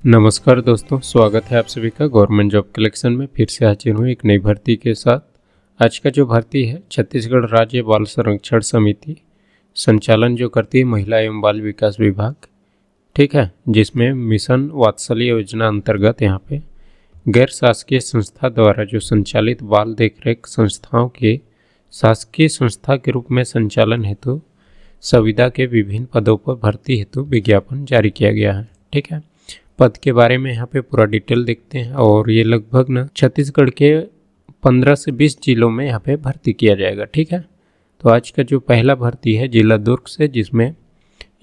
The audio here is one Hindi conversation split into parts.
नमस्कार दोस्तों, स्वागत है आप सभी का गवर्नमेंट जॉब कलेक्शन में। फिर से हाजिर हूँ एक नई भर्ती के साथ। आज का जो भर्ती है छत्तीसगढ़ राज्य बाल संरक्षण समिति संचालन जो करती है महिला एवं बाल विकास विभाग, ठीक है, जिसमें मिशन वात्सल्य योजना अंतर्गत यहाँ पे गैर शासकीय संस्था द्वारा जो संचालित बाल देखरेख संस्थाओं के शासकीय संस्था के रूप में संचालन हेतु संविदा के विभिन्न पदों पर भर्ती हेतु विज्ञापन जारी किया गया है। ठीक है, पद के बारे में यहाँ पे पूरा डिटेल देखते हैं और ये लगभग ना छत्तीसगढ़ के 15 से 20 जिलों में यहाँ पे भर्ती किया जाएगा। ठीक है, तो आज का जो पहला भर्ती है जिला दुर्ग से, जिसमें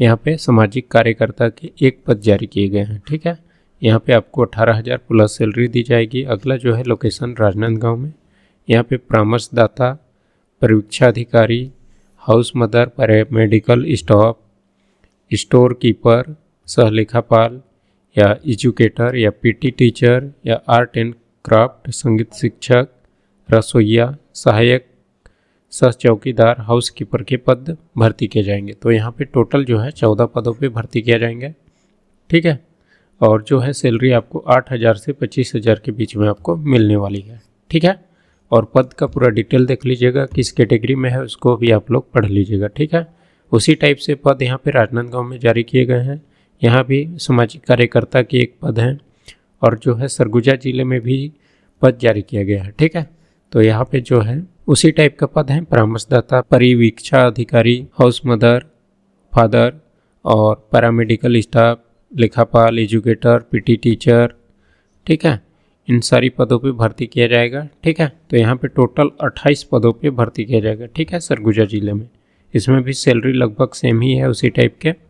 यहाँ पे सामाजिक कार्यकर्ता के एक पद जारी किए गए हैं। ठीक है, यहाँ पे आपको 18,000 प्लस सैलरी दी जाएगी। अगला जो है लोकेशन राजनांदगांव में। यहाँ पे परामर्शदाता, परीक्षा अधिकारी, house mother, paramedical staff, store keeper, सहलेखापाल या एजुकेटर या पीटी टीचर या आर्ट एंड क्राफ्ट, संगीत शिक्षक, रसोइया, सहायक, सह चौकीदार, हाउस कीपर के पद भर्ती किए जाएंगे। तो यहाँ पे टोटल जो है 14 पदों पे भर्ती किया जाएंगे। ठीक है, और जो है सैलरी आपको 8,000 से 25,000 के बीच में आपको मिलने वाली है। ठीक है, और पद का पूरा डिटेल देख लीजिएगा, किस कैटेगरी में है उसको भी आप लोग पढ़ लीजिएगा। ठीक है, उसी टाइप से पद यहाँ पे राजनांदगांव में जारी किए गए हैं। यहाँ भी सामाजिक कार्यकर्ता की एक पद है और जो है सरगुजा जिले में भी पद जारी किया गया है। ठीक है, तो यहाँ पे जो है उसी टाइप का पद है, परामर्शदाता, परिवीक्षा अधिकारी, हाउस मदर, फादर और पैरामेडिकल स्टाफ, लेखापाल, एजुकेटर, पीटी टीचर। ठीक है, इन सारी पदों पे भर्ती किया जाएगा। ठीक है, तो यहाँ पे टोटल 28 पदों पे भर्ती किया जाएगा। ठीक है, सरगुजा जिले में। इसमें भी सैलरी लगभग सेम ही है, उसी टाइप के।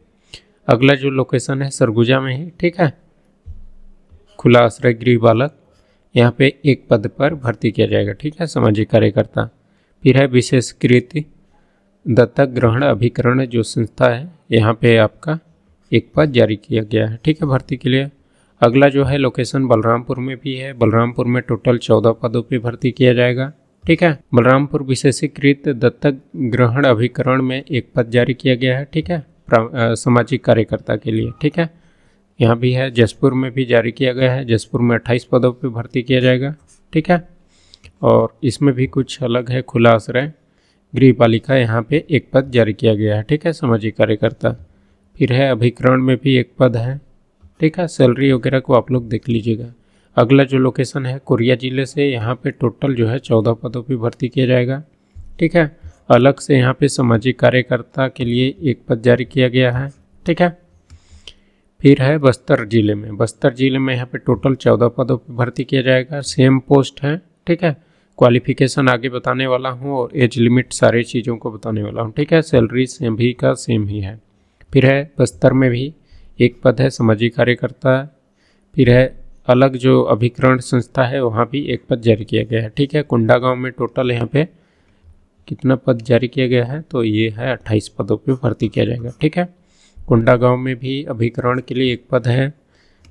अगला जो लोकेशन है सरगुजा में ही। ठीक है, खुला आश्रय गृह बालक, यहाँ पे एक पद पर भर्ती किया जाएगा। ठीक है, सामाजिक कार्यकर्ता। फिर है विशेषकृत दत्तक ग्रहण अभिकरण जो संस्था है, यहाँ पे आपका एक पद जारी किया गया है। ठीक है, भर्ती के लिए। अगला जो है लोकेशन बलरामपुर में भी है। बलरामपुर में टोटल 14 पदों पे भर्ती किया जाएगा। ठीक है, बलरामपुर विशेषीकृत दत्तक ग्रहण अभिकरण में एक पद जारी किया गया है। ठीक है, सामाजिक कार्यकर्ता के लिए। ठीक है, यहाँ भी है। जसपुर में भी जारी किया गया है। जसपुर में 28 पदों पे भर्ती किया जाएगा। ठीक है, और इसमें भी कुछ अलग है। खुला आश्रय गृहपालिका, यहाँ पे एक पद जारी किया गया है। ठीक है, सामाजिक कार्यकर्ता। फिर है अभिकरण में भी एक पद है। ठीक है, सैलरी वगैरह को आप लोग देख लीजिएगा। अगला जो लोकेशन है कोरिया जिले से, यहाँ पे टोटल जो है 14 पदों पे भर्ती किया जाएगा। ठीक है, अलग से यहाँ पे सामाजिक कार्यकर्ता के लिए एक पद जारी किया गया है। ठीक है, फिर है बस्तर जिले में। बस्तर जिले में यहाँ पे टोटल 14 पदों पे भर्ती किया जाएगा। सेम पोस्ट है। ठीक है, क्वालिफिकेशन आगे बताने वाला हूँ और एज लिमिट सारी चीज़ों को बताने वाला हूँ। ठीक है, सैलरी सेम भी का सेम ही है। फिर है बस्तर में भी एक पद है सामाजिक कार्यकर्ता। फिर है अलग जो अभिकरण संस्था है, वहाँ भी एक पद जारी किया गया है। ठीक है, कोंडागांव में टोटल यहाँ पे कितना पद जारी किया गया है, तो ये है 28 पदों पे भर्ती किया जाएगा। ठीक है, कोंडागांव में भी अभिकरण के लिए एक पद है।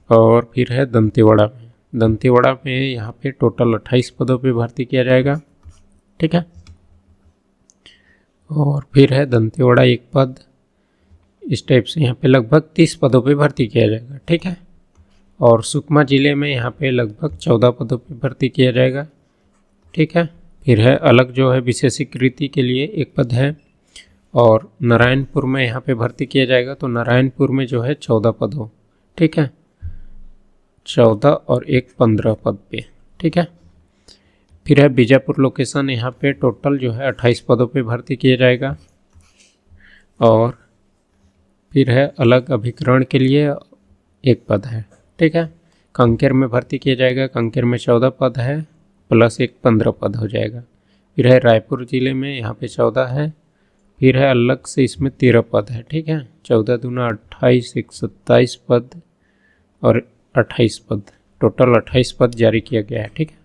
और फिर है दंतेवाड़ा में। दंतेवाड़ा में यहाँ पे टोटल 28 पदों पे भर्ती किया जाएगा। ठीक है, और फिर है दंतेवाड़ा एक पद। इस टाइप से यहाँ पे लगभग 30 पदों पे भर्ती किया जाएगा। ठीक है, और सुकमा जिले में यहाँ पे लगभग 14 पदों पे भर्ती किया जाएगा। ठीक है, फिर है अलग जो है विशेषीकृति के लिए एक पद है। और नारायणपुर में यहाँ पे भर्ती किया जाएगा। तो नारायणपुर में जो है 14 पद हो। ठीक है, 14 और एक 15 पद पे। ठीक है, फिर है बीजापुर लोकेशन, यहाँ पे टोटल जो है 28 पदों पे भर्ती किया जाएगा। और फिर है अलग अभिकरण के लिए एक पद है। ठीक है, कांकेर में भर्ती किया जाएगा। कांकेर में 14 पद है प्लस एक 15 पद हो जाएगा। फिर है रायपुर जिले में, यहाँ पे 14 है। फिर है अलग से इसमें 13 पद है। ठीक है, 14 दूना 28, एक 27 पद और 28 पद, टोटल 28 पद जारी किया गया है। ठीक है,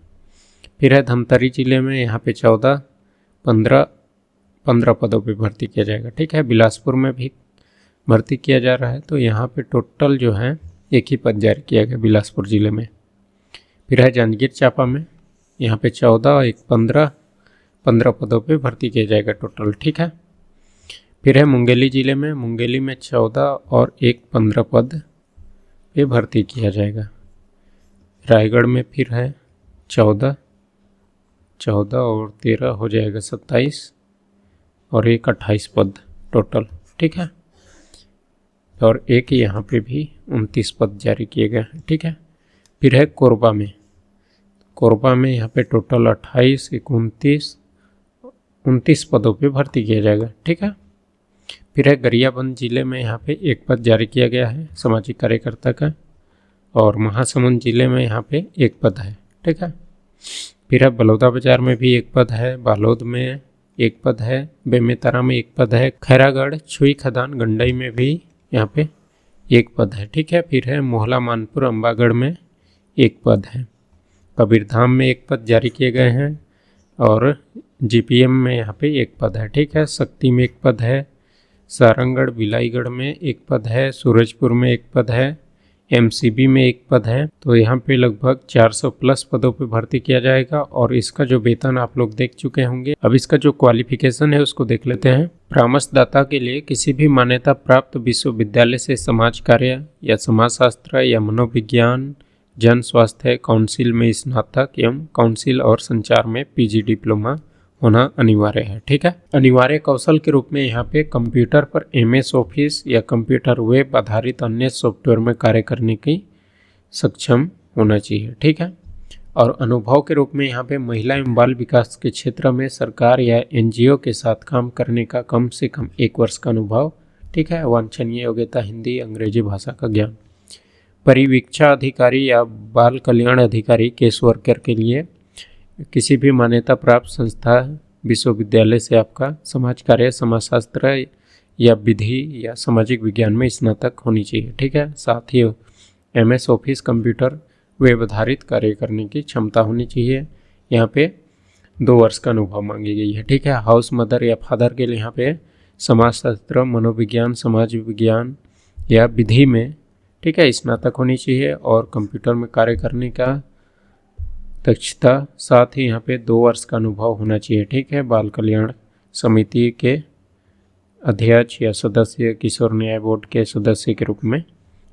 फिर है धमतरी जिले में, यहाँ पे 14, 15 पदों पे भर्ती किया जाएगा। ठीक है, बिलासपुर में भी भर्ती किया जा रहा है। तो यहाँ पे टोटल जो है एक ही पद जारी किया गया बिलासपुर जिले में। फिर है जांजगीर चांपा में, यहाँ पे 14, एक 15 पदों पे भर्ती किया जाएगा टोटल। ठीक है, फिर है मुंगेली जिले में। मुंगेली में 14 और एक 15 पद पे भर्ती किया जाएगा। रायगढ़ में फिर है 14 और 13 हो जाएगा 27 और एक 28 पद टोटल, ठीक है। और एक यहाँ पे भी 29 पद जारी किए गए हैं, ठीक है। फिर है कोरबा में यहाँ पे टोटल 28, 29 पदों पे भर्ती किया जाएगा, ठीक है। फिर है गरियाबंद जिले में यहाँ पे एक पद जारी किया गया है सामाजिक कार्यकर्ता का, और महासमुंद जिले में यहाँ पे एक पद है, ठीक है। फिर है बलौदाबाजार में भी एक पद है, बालोद में एक पद है, बेमेतरा में एक पद है, खैरागढ़, छुई खदान, गंडई में भी यहाँ पे एक पद है, ठीक है। फिर है मोहला मानपुर, अम्बागढ़ में एक पद है, कबीरधाम में एक पद जारी किए गए हैं, और जीपीएम में यहाँ पे एक पद है, ठीक है। शक्ति में एक पद है, सारंगढ़ बिलाईगढ़ में एक पद है, सूरजपुर में एक पद है, एमसीबी में एक पद है। तो यहाँ पे लगभग 400 प्लस पदों पे भर्ती किया जाएगा, और इसका जो वेतन आप लोग देख चुके होंगे। अब इसका जो क्वालिफिकेशन है उसको देख लेते हैं। परामर्शदाता के लिए किसी भी मान्यता प्राप्त विश्वविद्यालय से समाज कार्य या समाजशास्त्र या मनोविज्ञान, जन स्वास्थ्य काउंसिल में स्नातक एवं काउंसिल और संचार में पीजी डिप्लोमा होना अनिवार्य है, ठीक है। अनिवार्य कौशल के रूप में यहाँ पे कंप्यूटर पर एमएस ऑफिस या कंप्यूटर वेब आधारित अन्य सॉफ्टवेयर में कार्य करने की सक्षम होना चाहिए, ठीक है। और अनुभव के रूप में यहाँ पे महिला एवं बाल विकास के क्षेत्र में सरकार या एनजीओ के साथ काम करने का कम से कम 1 वर्ष का अनुभव, ठीक है। वांछनीय योग्यता हिंदी अंग्रेजी भाषा का ज्ञान। परिवीक्षा अधिकारी या बाल कल्याण अधिकारी केस वर्कर के लिए किसी भी मान्यता प्राप्त संस्था विश्वविद्यालय से आपका समाज कार्य, समाजशास्त्र या विधि या सामाजिक विज्ञान में स्नातक होनी चाहिए, ठीक है। साथ ही एमएस ऑफिस कंप्यूटर वेब आधारित कार्य करने की क्षमता होनी चाहिए। यहाँ पे 2 वर्ष का अनुभव मांगी गई है, ठीक है। हाउस मदर या फादर के लिए यहाँ पे समाजशास्त्र, मनोविज्ञान, समाज विज्ञान या विधि में, ठीक है, स्नातक होनी चाहिए, और कंप्यूटर में कार्य करने का दक्षता, साथ ही यहाँ पे 2 वर्ष का अनुभव होना चाहिए, ठीक है। बाल कल्याण समिति के अध्यक्ष या सदस्य, किशोर न्याय बोर्ड के सदस्य के रूप में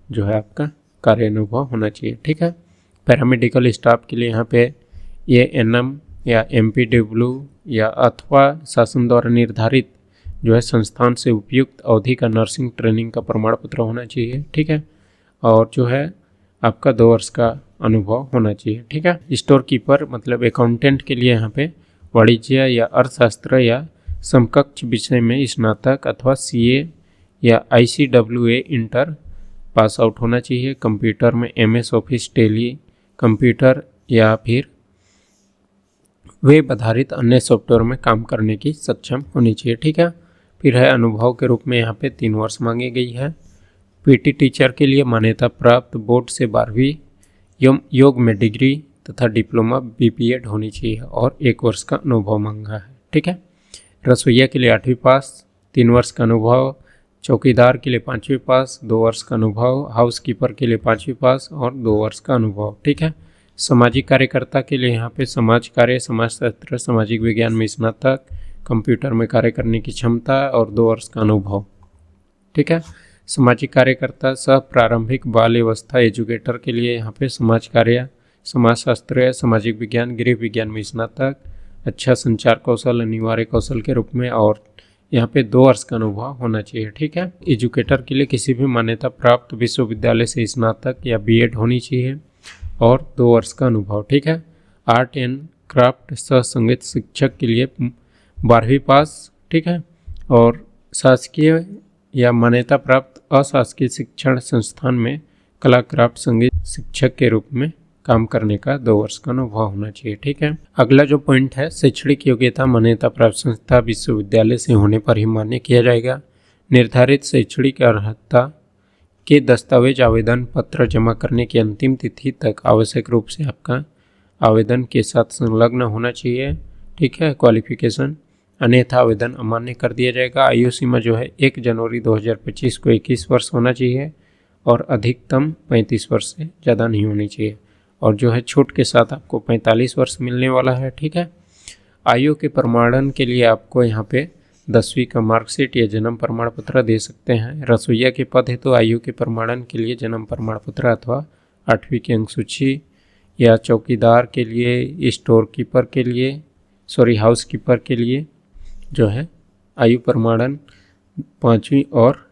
जो है आपका कार्य अनुभव होना चाहिए, ठीक है। पैरामेडिकल स्टाफ के लिए यहाँ पे एएनएम या एमपीडब्ल्यू या अथवा शासन द्वारा निर्धारित जो है संस्थान से उपयुक्त अवधि का नर्सिंग ट्रेनिंग का प्रमाण पत्र होना चाहिए, ठीक है। और जो है आपका 2 वर्ष का अनुभव होना चाहिए, ठीक है। स्टोर कीपर मतलब अकाउंटेंट के लिए यहाँ पे वाणिज्य या अर्थशास्त्र या समकक्ष विषय में स्नातक अथवा सीए या आईसीडब्ल्यूए इंटर पास आउट होना चाहिए। कंप्यूटर में एमएस ऑफिस, टेली, कंप्यूटर या फिर वेब आधारित अन्य सॉफ्टवेयर में काम करने की सक्षम होनी चाहिए, ठीक है। फिर है अनुभव के रूप में यहाँ पे 3 वर्ष मांगी गई है। पीटी टीचर के लिए मान्यता प्राप्त बोर्ड से 12वीं योग में डिग्री तथा डिप्लोमा बीपीएड होनी चाहिए, और 1 वर्ष का अनुभव मांगा है, ठीक है। रसोइया के लिए 8वीं पास, 3 वर्ष का अनुभव। चौकीदार के लिए 5वीं पास, 2 वर्ष का अनुभव। हाउसकीपर के लिए 5वीं पास और 2 वर्ष का अनुभव, ठीक है। सामाजिक कार्यकर्ता के लिए यहाँ पे समाज कार्य, समाजशास्त्र, सामाजिक विज्ञान में स्नातक, कंप्यूटर में कार्य करने की क्षमता और 2 वर्ष का अनुभव, ठीक है। सामाजिक कार्यकर्ता सह प्रारंभिक बाल अवस्था एजुकेटर के लिए यहाँ पे समाज कार्य, समाजशास्त्र, सामाजिक विज्ञान, गृह विज्ञान में स्नातक, अच्छा संचार कौशल अनिवार्य कौशल के रूप में, और यहाँ पे 2 वर्ष का अनुभव होना चाहिए, ठीक है। एजुकेटर के लिए किसी भी मान्यता प्राप्त विश्वविद्यालय से स्नातक या बीएड होनी चाहिए और 2 वर्ष का अनुभव, ठीक है। आर्ट एंड क्राफ्ट सह संगीत शिक्षक के लिए 12वीं पास, ठीक है। और शासकीय या मान्यता प्राप्त अशासकीय शिक्षण संस्थान में कला क्राफ्ट संगीत शिक्षक के रूप में काम करने का 2 वर्ष का अनुभव होना चाहिए, ठीक है। अगला जो पॉइंट है, शैक्षणिक योग्यता मान्यता प्राप्त संस्था विश्वविद्यालय से होने पर ही मान्य किया जाएगा। निर्धारित शैक्षणिक अर्हता के दस्तावेज आवेदन पत्र जमा करने की अंतिम तिथि तक आवश्यक रूप से आपका आवेदन के साथ संलग्न होना चाहिए, ठीक है, क्वालिफिकेशन, अन्यथा आवेदन अमान्य कर दिया जाएगा। आयु सीमा जो है 1 जनवरी 2025 को 21 वर्ष होना चाहिए और अधिकतम 35 वर्ष से ज़्यादा नहीं होनी चाहिए, और जो है छूट के साथ आपको 45 वर्ष मिलने वाला है, ठीक है। आयु के प्रमाणन के लिए आपको यहाँ पे 10वीं का मार्कशीट या जन्म प्रमाण पत्र दे सकते हैं। रसोइया के पद हेतु आयु के प्रमाणन के लिए जन्म प्रमाण पत्र अथवा 8वीं की अंक सूची, या चौकीदार के लिए, स्टोर कीपर के लिए, हाउस कीपर के लिए जो है आयु प्रमाणन 5वीं और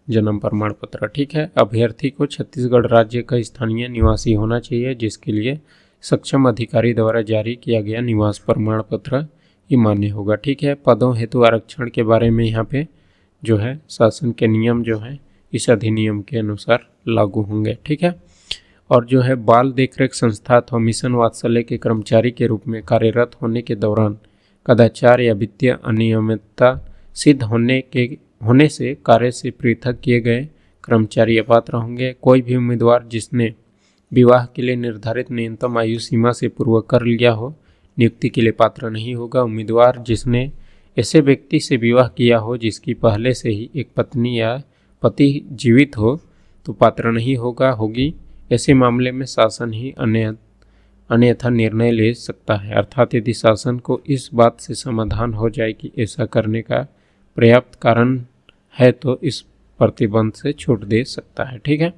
जन्म प्रमाण पत्र। ठीक है। अभ्यर्थी को छत्तीसगढ़ राज्य का स्थानीय निवासी होना चाहिए, जिसके लिए सक्षम अधिकारी द्वारा जारी किया गया निवास प्रमाण पत्र ही मान्य होगा। ठीक है। पदों हेतु आरक्षण के बारे में यहाँ पे जो है शासन के नियम जो है इस अधिनियम के अनुसार लागू होंगे। ठीक है। और जो है बाल देखरेख संस्था अथवा मिशन वात्सल्य के कर्मचारी के रूप में कार्यरत होने के दौरान कदाचार या वित्तीय अनियमितता सिद्ध होने से कार्य से पृथक किए गए कर्मचारी अपात्र होंगे। कोई भी उम्मीदवार जिसने विवाह के लिए निर्धारित न्यूनतम आयु सीमा से पूर्व कर लिया हो, नियुक्ति के लिए पात्र नहीं होगा। उम्मीदवार जिसने ऐसे व्यक्ति से विवाह किया हो जिसकी पहले से ही एक पत्नी या पति जीवित हो, तो पात्र नहीं होगी। ऐसे मामले में शासन ही अन्यथा निर्णय ले सकता है, अर्थात यदि शासन को इस बात से समाधान हो जाए कि ऐसा करने का पर्याप्त कारण है तो इस प्रतिबंध से छूट दे सकता है। ठीक है।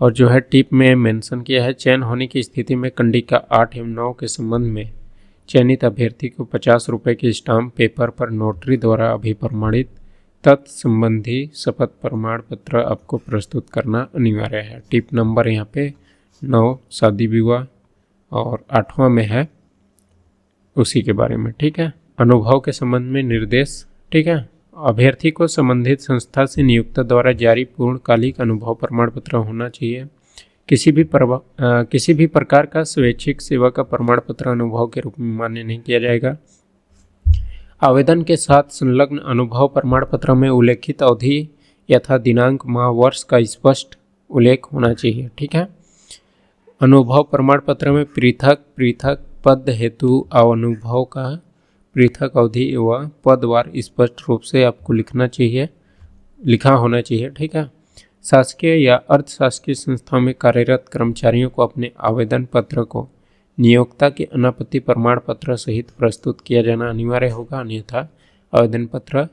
और जो है टिप में मेंशन किया है, चयन होने की स्थिति में कंडिका 8 एवं 9 के संबंध में चयनित अभ्यर्थी को 50 रुपये के स्टाम्प पेपर पर नोटरी द्वारा अभिप्रमाणित तत्संबंधी शपथ प्रमाण पत्र आपको प्रस्तुत करना अनिवार्य है। टिप नंबर यहाँ पे 9 शादी विवाह और 8वां में है उसी के बारे में। ठीक है। अनुभव के संबंध में निर्देश। ठीक है। अभ्यर्थी को संबंधित संस्था से नियोक्ता द्वारा जारी पूर्णकालिक अनुभव प्रमाण पत्र होना चाहिए। किसी भी प्रकार का स्वैच्छिक सेवा का प्रमाण पत्र अनुभव के रूप में मान्य नहीं किया जाएगा। आवेदन के साथ संलग्न अनुभव प्रमाण पत्र में उल्लेखित अवधि यथा दिनांक, माह, वर्ष का स्पष्ट उल्लेख होना चाहिए। ठीक है। अनुभव प्रमाण पत्र में पृथक पद हेतु अनुभव का पृथक अवधि व पदवार स्पष्ट रूप से आपको लिखा होना चाहिए। ठीक है। शासकीय या अर्धशासकीय संस्थाओं में कार्यरत कर्मचारियों को अपने आवेदन पत्र को नियोक्ता के अनापत्ति प्रमाण पत्र सहित प्रस्तुत किया जाना अनिवार्य होगा, अन्यथा आवेदन पत्र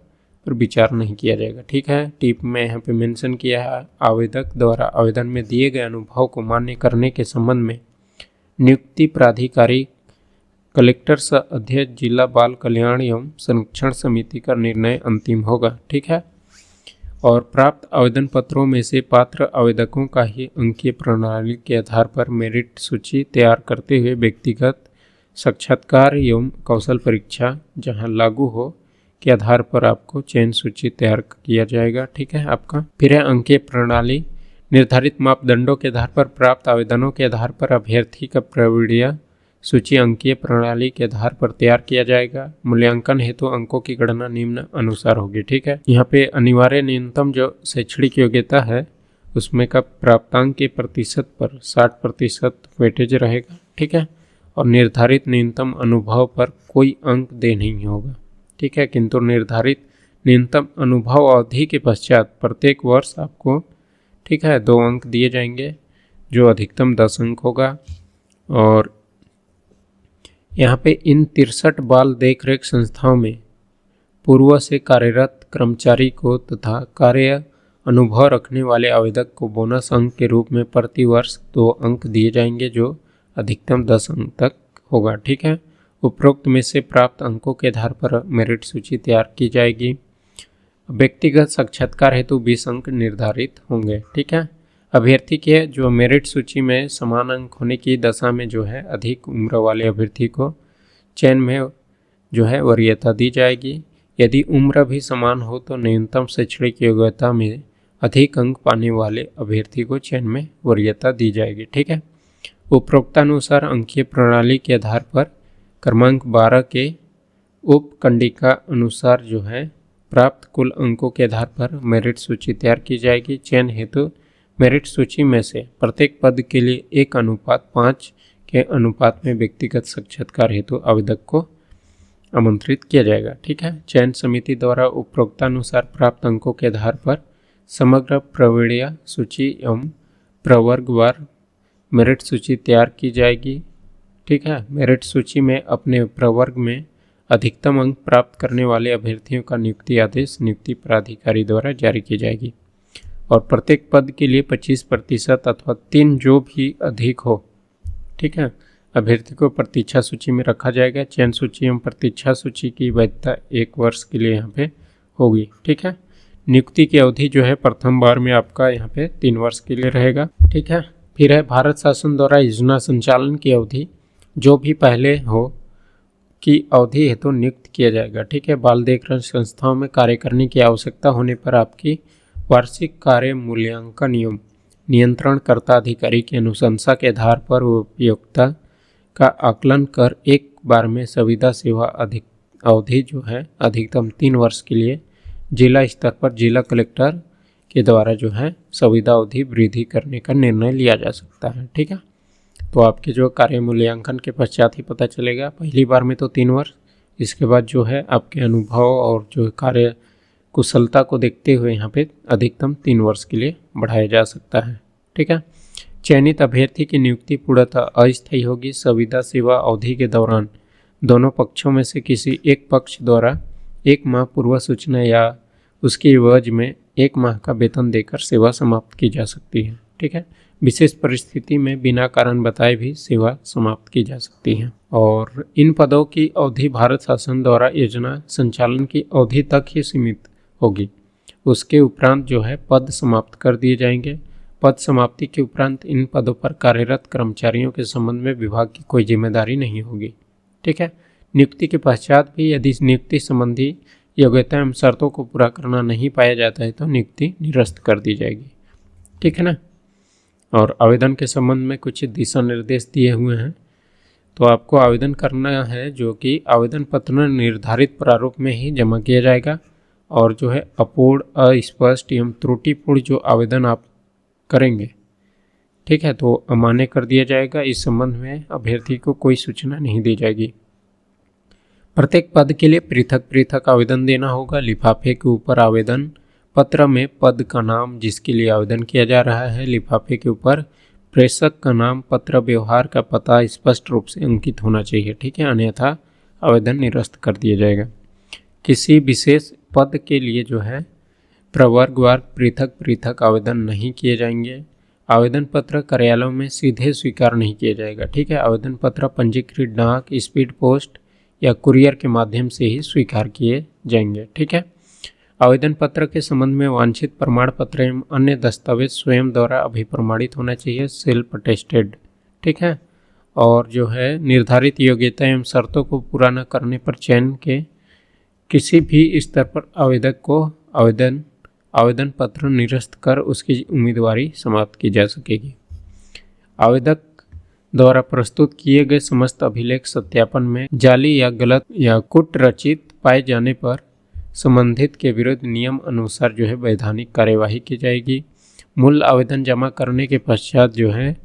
पर विचार नहीं किया जाएगा। ठीक है। टिप में यहाँ पे मेंशन किया है, आवेदक द्वारा आवेदन में दिए गए अनुभव को मान्य करने के संबंध में नियुक्ति प्राधिकारी, कलेक्टर सह अध्यक्ष, जिला बाल कल्याण एवं संरक्षण समिति का निर्णय अंतिम होगा। ठीक है। और प्राप्त आवेदन पत्रों में से पात्र आवेदकों का ही अंकीय प्रणाली के आधार पर मेरिट सूची तैयार करते हुए व्यक्तिगत साक्षात्कार एवं कौशल परीक्षा जहां लागू हो के आधार पर आपको चयन सूची तैयार किया जाएगा। ठीक है। आपका फिर है अंकीय प्रणाली। निर्धारित मापदंडों के आधार पर प्राप्त आवेदनों के आधार पर अभ्यर्थी का प्रविष्टि सूची अंकीय प्रणाली के आधार पर तैयार किया जाएगा। मूल्यांकन हेतु अंकों की गणना निम्न अनुसार होगी। ठीक है। यहाँ पे अनिवार्य न्यूनतम जो शैक्षणिक योग्यता है उसमें का प्राप्तांक के प्रतिशत पर 60% वेटेज रहेगा। ठीक है। और निर्धारित न्यूनतम अनुभव पर कोई अंक दे नहीं होगा। ठीक है। किंतु निर्धारित न्यूनतम अनुभव अवधि के पश्चात प्रत्येक वर्ष आपको 2 अंक दिए जाएंगे, जो अधिकतम 10 अंक होगा। और यहाँ पे इन 63 बाल देखरेख संस्थाओं में पूर्व से कार्यरत कर्मचारी को तथा कार्य अनुभव रखने वाले आवेदक को बोनस अंक के रूप में प्रति वर्ष 2 अंक दिए जाएंगे, जो अधिकतम 10 अंक तक होगा। ठीक है। उपरोक्त में से प्राप्त अंकों के आधार पर मेरिट सूची तैयार की जाएगी। व्यक्तिगत साक्षात्कार हेतु 20 अंक निर्धारित होंगे। ठीक है। अभ्यर्थी के जो मेरिट सूची में समान अंक होने की दशा में जो है अधिक उम्र वाले अभ्यर्थी को चयन में जो है वरीयता दी जाएगी। यदि उम्र भी समान हो तो न्यूनतम शैक्षणिक योग्यता में अधिक अंक पाने वाले अभ्यर्थी को चयन में वरीयता दी जाएगी। ठीक है। उपरोक्तानुसार अंकीय प्रणाली के आधार पर क्रमांक 12 के उपकंडिका अनुसार जो है प्राप्त कुल अंकों के आधार पर मेरिट सूची तैयार की जाएगी। चयन हेतु मेरिट सूची में से प्रत्येक पद के लिए 1:5 के अनुपात में व्यक्तिगत साक्षात्कार हेतु आवेदक को आमंत्रित किया जाएगा। ठीक है। चयन समिति द्वारा उपरोक्तानुसार प्राप्त अंकों के आधार पर समग्र प्रवीणा सूची एवं प्रवर्गवार मेरिट सूची तैयार की जाएगी। ठीक है। मेरिट सूची में अपने प्रवर्ग में अधिकतम अंक प्राप्त करने वाले अभ्यर्थियों का नियुक्ति आदेश नियुक्ति प्राधिकारी द्वारा जारी की जाएगी। और प्रत्येक पद के लिए 25% अथवा 3 जो भी अधिक हो, ठीक है, अभ्यर्थी को प्रतीक्षा सूची में रखा जाएगा। चयन सूची एवं प्रतीक्षा सूची की वैधता 1 वर्ष के लिए यहाँ पे होगी। ठीक है, नियुक्ति की अवधि जो है प्रथम बार में आपका यहाँ पे 3 वर्ष के लिए रहेगा। ठीक है, फिर है भारत शासन द्वारा योजना संचालन की अवधि जो भी पहले हो की अवधि हेतु नियुक्त किया जाएगा। ठीक है, बाल देखभाल संस्थाओं में कार्य करने की आवश्यकता होने पर आपकी वार्षिक कार्य मूल्यांकन नियंत्रणकर्ता अधिकारी की अनुशंसा के आधार पर उपयोगिता का आकलन कर एक बार में संविदा सेवा अवधि जो है अधिकतम 3 वर्ष के लिए जिला स्तर पर जिला कलेक्टर के द्वारा जो है संविदा अवधि वृद्धि करने का निर्णय लिया जा सकता है। ठीक है, तो आपके जो कार्य मूल्यांकन के पश्चात ही पता चलेगा। पहली बार में तो 3 वर्ष, इसके बाद जो है आपके अनुभव और जो कार्य कुशलता को देखते हुए यहाँ पे अधिकतम 3 वर्ष के लिए बढ़ाया जा सकता है। ठीक है, चयनित अभ्यर्थी की नियुक्ति पूर्णतः अस्थायी होगी। संविदा सेवा अवधि के दौरान दोनों पक्षों में से किसी एक पक्ष द्वारा 1 माह पूर्व सूचना या उसके एवज में 1 माह का वेतन देकर सेवा समाप्त की जा सकती है। ठीक है, विशेष परिस्थिति में बिना कारण बताए भी सेवा समाप्त की जा सकती है। और इन पदों की अवधि भारत शासन द्वारा योजना संचालन की अवधि तक ही सीमित होगी। उसके उपरांत जो है पद समाप्त कर दिए जाएंगे। पद समाप्ति के उपरांत इन पदों पर कार्यरत कर्मचारियों के संबंध में विभाग की कोई जिम्मेदारी नहीं होगी। ठीक है, नियुक्ति के पश्चात भी यदि नियुक्ति संबंधी योग्यता एवं शर्तों को पूरा करना नहीं पाया जाता है तो नियुक्ति निरस्त कर दी जाएगी। ठीक है ना। और आवेदन के संबंध में कुछ दिशा निर्देश दिए हुए हैं। तो आपको आवेदन करना है जो कि आवेदन पत्र निर्धारित प्रारूप में ही जमा किया जाएगा और जो है अपूर्ण, अस्पष्ट एवं त्रुटिपूर्ण जो आवेदन आप करेंगे, ठीक है, तो अमान्य कर दिया जाएगा। इस संबंध में अभ्यर्थी को कोई सूचना नहीं दी जाएगी। प्रत्येक पद के लिए पृथक पृथक आवेदन देना होगा। लिफाफे के ऊपर आवेदन पत्र में पद का नाम जिसके लिए आवेदन किया जा रहा है, लिफाफे के ऊपर प्रेषक का नाम, पत्र व्यवहार का पता स्पष्ट रूप से अंकित होना चाहिए। ठीक है, अन्यथा आवेदन निरस्त कर दिया जाएगा। किसी विशेष पद के लिए जो है प्रवर्गवार पृथक पृथक आवेदन नहीं किए जाएंगे। आवेदन पत्र कार्यालयों में सीधे स्वीकार नहीं किया जाएगा। ठीक है, आवेदन पत्र पंजीकृत डाक, स्पीड पोस्ट या कुरियर के माध्यम से ही स्वीकार किए जाएंगे। ठीक है, आवेदन पत्र के संबंध में वांछित प्रमाण पत्र एवं अन्य दस्तावेज स्वयं द्वारा अभिप्रमाणित होना चाहिए, सेल्फ अटेस्टेड। ठीक है, और जो है निर्धारित योग्यता एवं शर्तों को पूरा न करने पर चयन के किसी भी स्तर पर आवेदक को आवेदन पत्र निरस्त कर उसकी उम्मीदवारी समाप्त की जा सकेगी। आवेदक द्वारा प्रस्तुत किए गए समस्त अभिलेख सत्यापन में जाली या गलत या कुटरचित पाए जाने पर संबंधित के विरुद्ध नियम अनुसार जो है वैधानिक कार्यवाही की जाएगी। मूल आवेदन जमा करने के पश्चात जो है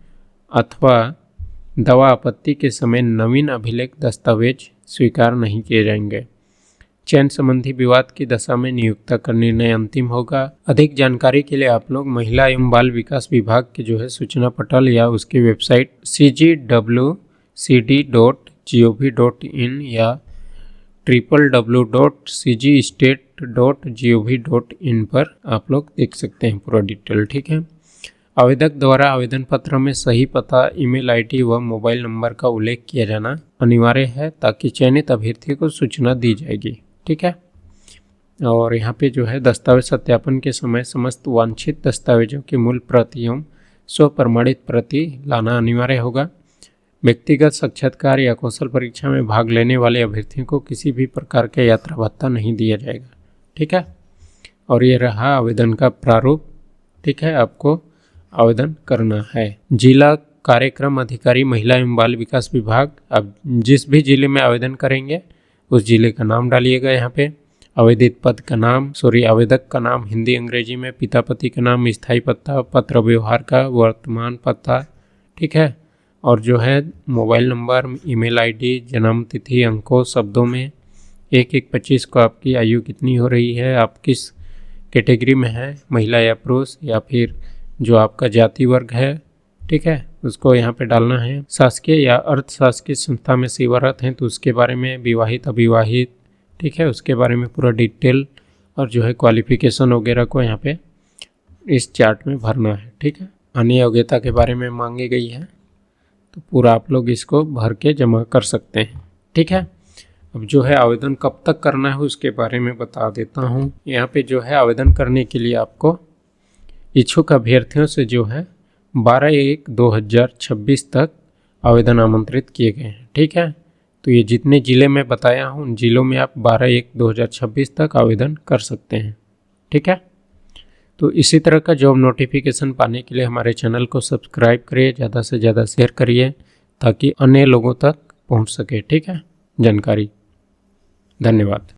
अथवा दावा आपत्ति के समय नवीन अभिलेख दस्तावेज स्वीकार नहीं किए जाएंगे। चयन संबंधी विवाद की दशा में नियुक्ति का निर्णय अंतिम होगा। अधिक जानकारी के लिए आप लोग महिला एवं बाल विकास विभाग के जो है सूचना पटल या उसकी वेबसाइट cgwcd.gov.in या www.cgstate.gov.in पर आप लोग देख सकते हैं पूरा डिटेल। ठीक है, आवेदक द्वारा आवेदन पत्र में सही पता, ईमेल आईडी व मोबाइल नंबर का उल्लेख किया जाना अनिवार्य है ताकि चयनित अभ्यर्थी को सूचना दी जाएगी। ठीक है, और यहाँ पे जो है दस्तावेज सत्यापन के समय समस्त वांछित दस्तावेजों की मूल प्रति एवं स्वप्रमाणित प्रति लाना अनिवार्य होगा। व्यक्तिगत साक्षात्कार या कौशल परीक्षा में भाग लेने वाले अभ्यर्थियों को किसी भी प्रकार का यात्रा भत्ता नहीं दिया जाएगा। ठीक है, और ये रहा आवेदन का प्रारूप। ठीक है, आपको आवेदन करना है। जिला कार्यक्रम अधिकारी महिला एवं बाल विकास विभाग, अब जिस भी जिले में आवेदन करेंगे उस जिले का नाम डालिएगा। यहाँ पे आवेदित पद का नाम, आवेदक का नाम हिंदी अंग्रेजी में, पिता पति का नाम, स्थायी पता, पत्र व्यवहार का वर्तमान पता। ठीक है, और जो है मोबाइल नंबर, ईमेल आईडी, जन्म तिथि अंकों शब्दों में 1-1-25 को आपकी आयु कितनी हो रही है, आप किस कैटेगरी में है, महिला या पुरुष, या फिर जो आपका जाति वर्ग है, ठीक है, उसको यहाँ पे डालना है। शासकीय या अर्ध शासकीय संस्था में सेवारत हैं तो उसके बारे में, विवाहित अविवाहित, ठीक है, उसके बारे में पूरा डिटेल और जो है क्वालिफिकेशन वगैरह को यहाँ पे इस चार्ट में भरना है। ठीक है, अन्य योग्यता के बारे में मांगी गई है तो पूरा आप लोग इसको भर के जमा कर सकते हैं। ठीक है, अब जो है आवेदन कब तक करना है उसके बारे में बता देता हूँ। यहाँ पे जो है आवेदन करने के लिए आपको इच्छुक अभ्यर्थियों से जो है 12/1/2026 तक आवेदन आमंत्रित किए गए हैं। ठीक है, तो ये जितने ज़िले में बताया हूँ उन ज़िलों में आप 12/1/2026 तक आवेदन कर सकते हैं। ठीक है, तो इसी तरह का जॉब नोटिफिकेशन पाने के लिए हमारे चैनल को सब्सक्राइब करिए, ज़्यादा से ज़्यादा शेयर करिए ताकि अन्य लोगों तक पहुँच सके। ठीक है, जानकारी। धन्यवाद।